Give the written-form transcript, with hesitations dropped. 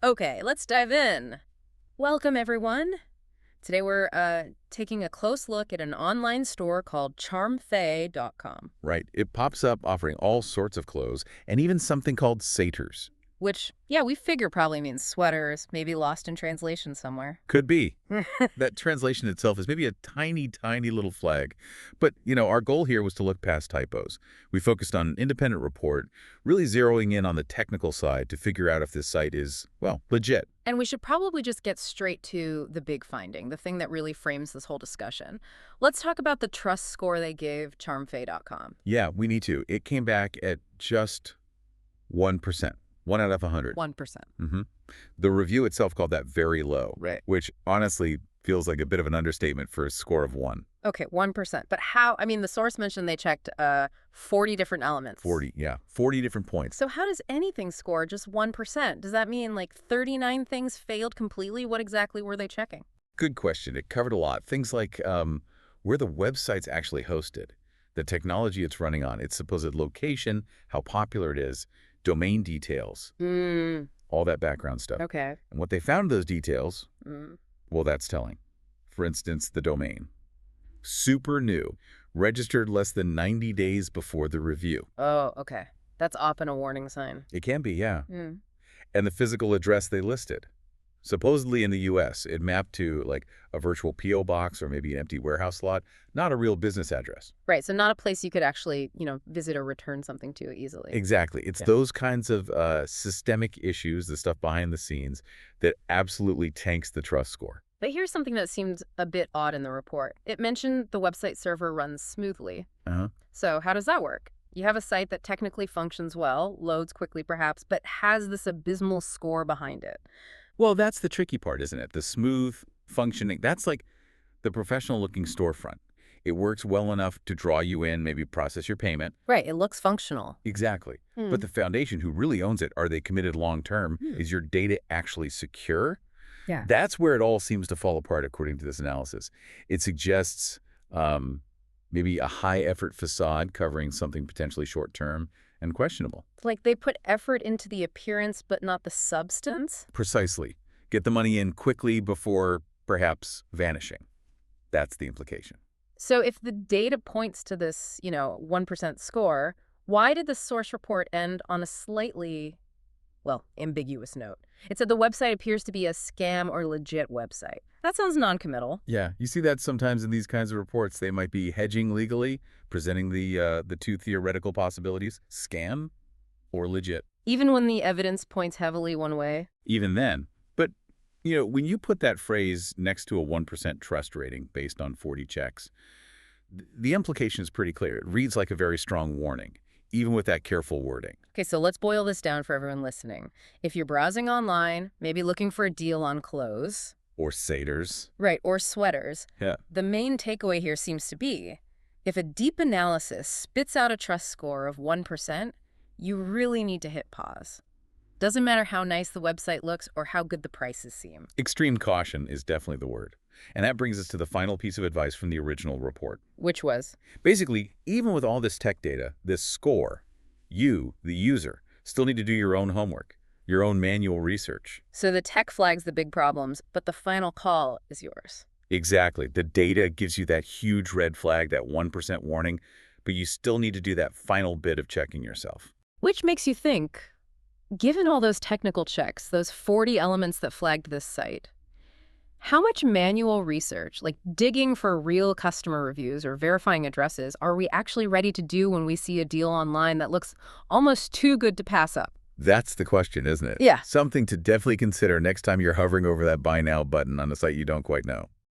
Okay, let's dive in. Welcome, everyone. Today we're taking a close look at an online store called Charmfay.com, Right. It pops up offering all sorts of clothes and even something called satyrs. which, yeah, we figure probably means sweaters, maybe lost in translation somewhere. Could be. That translation itself is maybe a tiny, tiny little flag. But, our goal here was to look past typos. We focused on an independent report, really zeroing in on the technical side to figure out if this site is, well, legit. And we should probably just get straight to the big finding, the thing that really frames this whole discussion. Let's talk about the trust score they gave Charmfay.com. Yeah, we need to. It came back at just 1%. 1 out of 100. 1%. Mm-hmm. The review itself called that very low. Right. Which honestly feels like a bit of an understatement for a score of 1. Okay, 1%. But how, I mean, the source mentioned they checked 40 different elements. 40, yeah. 40 different points. So how does anything score just 1%? Does that mean like 39 things failed completely? What exactly were they checking? Good question. It covered a lot. Things like where the website's actually hosted, the technology it's running on, its supposed location, how popular it is, domain details, all that background stuff. Okay. And what they found in those details, well, that's telling. For instance, the domain. Super new, registered less than 90 days before the review. Oh, okay. That's often a warning sign. It can be, yeah. And the physical address they listed. Supposedly in the U.S., it mapped to like a virtual P.O. box or maybe an empty warehouse lot, not a real business address. Right, so not a place you could actually, visit or return something to easily. Exactly. It's those kinds of systemic issues, the stuff behind the scenes, that absolutely tanks the trust score. But here's something that seemed a bit odd in the report. It mentioned the website server runs smoothly. So how does that work? You have a site that technically functions well, loads quickly perhaps, but has this abysmal score behind it. Well, that's the tricky part, isn't it? The smooth functioning, that's like the professional-looking storefront. It works well enough to draw you in, maybe process your payment. Right, it looks functional. Exactly. But the foundation, who really owns it, are they committed long-term? Is your data actually secure? Yeah. That's where it all seems to fall apart, according to this analysis. It suggests maybe a high-effort facade covering something potentially short-term and questionable. Like they put effort into the appearance but not the substance? Precisely. Get the money in quickly before perhaps vanishing. That's the implication. So if the data points to this, 1% score, why did the source report end on a slightly, ambiguous note? It said the website appears to be a scam or legit website. That sounds non-committal. Yeah, you see that sometimes in these kinds of reports. They might be hedging legally, presenting the two theoretical possibilities, scam or legit. Even when the evidence points heavily one way? Even then. But, when you put that phrase next to a 1% trust rating based on 40 checks, the implication is pretty clear. It reads like a very strong warning, even with that careful wording. Okay, so let's boil this down for everyone listening. If you're browsing online, maybe looking for a deal on clothes. Or satyrs. Right, or sweaters. Yeah. The main takeaway here seems to be, if a deep analysis spits out a trust score of 1%, you really need to hit pause. Doesn't matter how nice the website looks or how good the prices seem. Extreme caution is definitely the word. And that brings us to the final piece of advice from the original report. Which was? Basically, even with all this tech data, this score, you, the user, still need to do your own homework, your own manual research. So the tech flags the big problems, but the final call is yours. Exactly. The data gives you that huge red flag, that 1% warning, but you still need to do that final bit of checking yourself. Which makes you think, given all those technical checks, those 40 elements that flagged this site, how much manual research, like digging for real customer reviews or verifying addresses, are we actually ready to do when we see a deal online that looks almost too good to pass up? That's the question, isn't it? Yeah. Something to definitely consider next time you're hovering over that buy now button on a site you don't quite know.